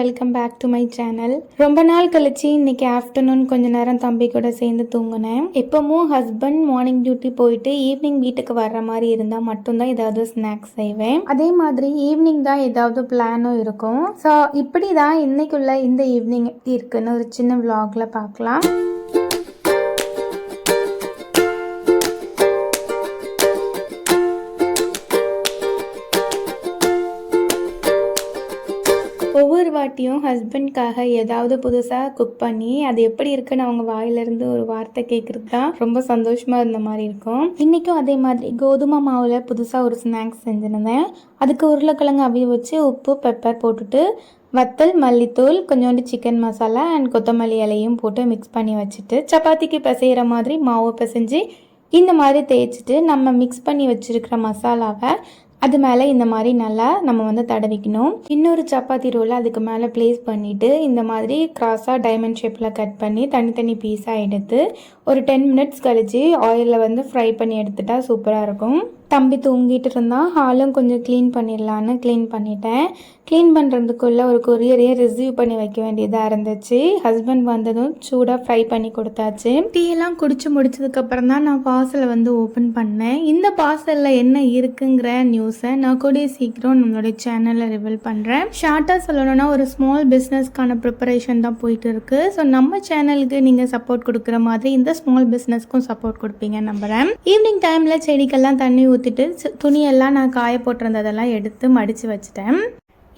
Welcome back to my channel. ரொம்ப நாள் கழிச்சு இன்னைக்கு ஆஃப்டர்நூன் கொஞ்ச நேரம் தம்பி கூட சேர்ந்து தூங்கினேன். எப்பவும் ஹஸ்பண்ட் மார்னிங் டியூட்டி போயிட்டு ஈவினிங் வீட்டுக்கு வர்ற மாதிரி இருந்தால் மட்டும்தான் ஏதாவது ஸ்நாக்ஸ் செய்வேன். அதே மாதிரி ஈவினிங் தான் ஏதாவது பிளானும் இருக்கும். ஸோ இப்படி தான் இன்னைக்குள்ள இந்த ஈவினிங் இருக்குன்னு ஒரு சின்ன vlogல பார்க்கலாம். ஒவ்வொரு வாட்டியும் ஹஸ்பண்ட்காக ஏதாவது புதுசாக குக் பண்ணி அது எப்படி இருக்குன்னு அவங்க வாயிலிருந்து ஒரு வார்த்தை கேட்குறது தான் ரொம்ப சந்தோஷமாக இருந்த மாதிரி இருக்கும். இன்றைக்கும் அதே மாதிரி கோதுமை மாவில் புதுசாக ஒரு ஸ்நாக்ஸ் செஞ்சுருந்தேன். அதுக்கு உருளைக்கிழங்கு அவிய வச்சு உப்பு பெப்பர் போட்டுட்டு வத்தல் மல்லித்தூள் கொஞ்சோண்டு சிக்கன் மசாலா அண்ட் கொத்தமல்லி இலையும் போட்டு மிக்ஸ் பண்ணி வச்சுட்டு சப்பாத்திக்கு பிசைகிற மாதிரி மாவு பிசைஞ்சு இந்த மாதிரி தேய்ச்சிட்டு நம்ம மிக்ஸ் பண்ணி வச்சுருக்கிற மசாலாவை அது மேலே இந்த மாதிரி நல்லா நம்ம தடவிக்கணும். இன்னொரு சப்பாத்தி ரோலை அதுக்கு மேலே ப்ளேஸ் பண்ணிவிட்டு இந்த மாதிரி கிராஸாக டைமண்ட் ஷேப்பில் கட் பண்ணி தனித்தனி பீஸாக எடுத்து ஒரு 10 மினிட்ஸ் கழித்து ஆயிலில் ஃப்ரை பண்ணி எடுத்துட்டா சூப்பராக இருக்கும். தம்பி தூங்கிட்டு இருந்தால் ஹாலும் கொஞ்சம் க்ளீன் பண்ணிடலான்னு க்ளீன் பண்ணிட்டேன். க்ளீன் பண்ணுறதுக்குள்ளே ஒரு கொரியரையே ரிசீவ் பண்ணி வைக்க வேண்டியதாக இருந்துச்சு. ஹஸ்பண்ட் வந்ததும் சூடாக ஃப்ரை பண்ணி கொடுத்தாச்சு. டீயெல்லாம் குடிச்சு முடிச்சதுக்கப்புறம் தான் நான் பார்சலை ஓப்பன் பண்ணேன். இந்த பார்சலில் என்ன இருக்குங்கிற நியூஸை நான் கூடிய சீக்கிரம் நம்மளுடைய சேனலில் ரிவீல் பண்ணுறேன். ஷார்ட்டாக சொல்லணும்னா ஒரு ஸ்மால் பிஸ்னஸ்க்கான ப்ரிப்பரேஷன் தான் போயிட்டு இருக்கு. ஸோ நம்ம சேனலுக்கு நீங்கள் சப்போர்ட் கொடுக்குற மாதிரி இந்த ஸ்மால் பிஸ்னஸ்க்கும் சப்போர்ட் கொடுப்பீங்கன்னு நம்புகிறேன். ஈவினிங் டைமில் செடிக்கெல்லாம் தண்ணி ஊற்றிட்டு துணியெல்லாம் நான் காய போட்டிருந்ததெல்லாம் எடுத்து மடித்து வச்சுட்டேன்.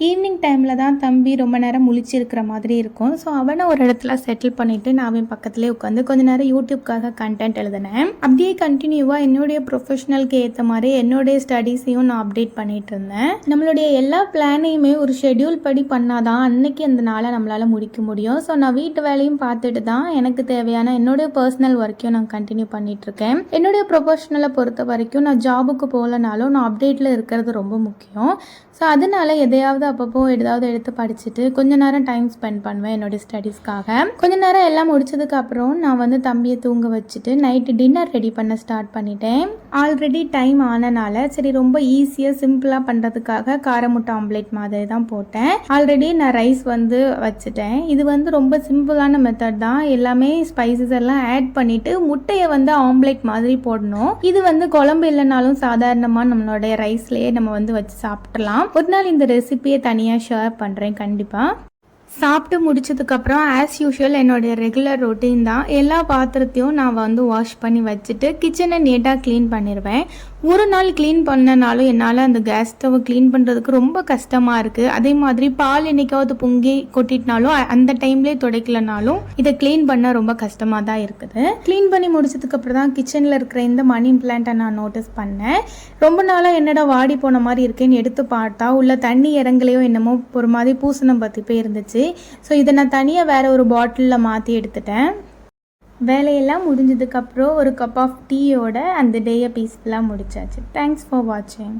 ஈவினிங் டைமில் தான் தம்பி ரொம்ப நேரம் முழிச்சிருக்கிற மாதிரி இருக்கும். ஸோ அவனை ஒரு இடத்துல செட்டில் பண்ணிவிட்டு நான் அவன் பக்கத்துலேயே உட்காந்து கொஞ்ச நேரம் யூடியூப்காக கண்டென்ட் எழுதினேன். அப்படியே கண்டினியூவாக என்னுடைய ப்ரொஃபஷனலுக்கு ஏற்ற மாதிரி என்னுடைய ஸ்டடீஸையும் நான் அப்டேட் பண்ணிகிட்டு இருந்தேன். நம்மளுடைய எல்லா பிளானையுமே ஒரு ஷெட்யூல் படி பண்ணாதான் அன்னைக்கு அந்த நாளை நம்மளால் முடிக்க முடியும். ஸோ நான் வீட்டு வேலையும் பார்த்துட்டு தான் எனக்கு தேவையான என்னுடைய பர்சனல் ஒர்க்கையும் நான் கண்டினியூ பண்ணிகிட்ருக்கேன். என்னுடைய ப்ரொஃபஷனலை பொறுத்த வரைக்கும் நான் ஜாபுக்கு போகலனாலும் நான் அப்டேட்டில் இருக்கிறது ரொம்ப முக்கியம். ஸோ அதனால எதையாவது அப்பப்போ ஏதாவது எடுத்து படிச்சுட்டு கொஞ்ச நேரம் டைம் ஸ்பெண்ட் பண்ணுவேன் என்னோடய ஸ்டடீஸ்க்காக. கொஞ்ச நேரம் எல்லாம் முடிச்சதுக்கு அப்புறம் நான் தம்பியை தூங்க வச்சுட்டு நைட்டு டின்னர் ரெடி பண்ண ஸ்டார்ட் பண்ணிட்டேன். ஆல்ரெடி டைம் ஆனனால சரி ரொம்ப ஈஸியாக சிம்பிளாக பண்ணுறதுக்காக கார முட்டை ஆம்லேட் மாதிரி தான் போட்டேன். ஆல்ரெடி நான் ரைஸ் வச்சுட்டேன். இது ரொம்ப சிம்பிளான மெத்தட் தான். எல்லாமே ஸ்பைசஸ் எல்லாம் ஆட் பண்ணிவிட்டு முட்டையை ஆம்லேட் மாதிரி போடணும். இது குழம்பு இல்லைனாலும் சாதாரணமாக நம்மளுடைய ரைஸ்லேயே நம்ம வச்சு சாப்பிடலாம். ஒரு நாள் இந்த ரெசிபியை தனியாக ஷேர் பண்ணுறேன் கண்டிப்பாக. சாப்பிட்டு முடிச்சதுக்கப்புறம் ஆஸ் யூஷுவல் என்னுடைய ரெகுலர் ரொட்டீன் தான். எல்லா பாத்திரத்தையும் நான் வாஷ் பண்ணி வச்சுட்டு கிச்சனை நீட்டாக க்ளீன் பண்ணிடுவேன். ஒரு நாள் க்ளீன் பண்ணனாலும் என்னால் அந்த கேஸ் ஸ்டவ்வை க்ளீன் பண்ணுறதுக்கு ரொம்ப கஷ்டமாக இருக்குது. அதே மாதிரி பால் என்னைக்காவது பொங்கி கொட்டிட்டனாலும் அந்த டைம்லேயே துடைக்கலனாலும் இதை க்ளீன் பண்ண ரொம்ப கஷ்டமாக தான் இருக்குது. க்ளீன் பண்ணி முடிச்சதுக்கப்புறம் தான் கிச்சனில் இருக்கிற இந்த மணி பிளான்ட்டை நான் நோட்டீஸ் பண்ணேன். ரொம்ப நாளாக என்னடா வாடி போன மாதிரி இருக்கேன்னு எடுத்து பார்த்தா உள்ள தண்ணி இறங்கலையோ என்னமோ ஒரு மாதிரி பூசணம் பற்றி போய் இருந்துச்சு. ஸோ இதை நான் தனியாக வேறு ஒரு பாட்டிலில் மாற்றி எடுத்துட்டேன். வேலையெல்லாம் முடிஞ்சதுக்கப்புறம் ஒரு கப் ஆஃப் டீயோட அந்த டேயை பீஸ்ஃபுல்லாக முடிச்சாச்சு. தேங்க்ஸ் ஃபார் வாட்சிங்.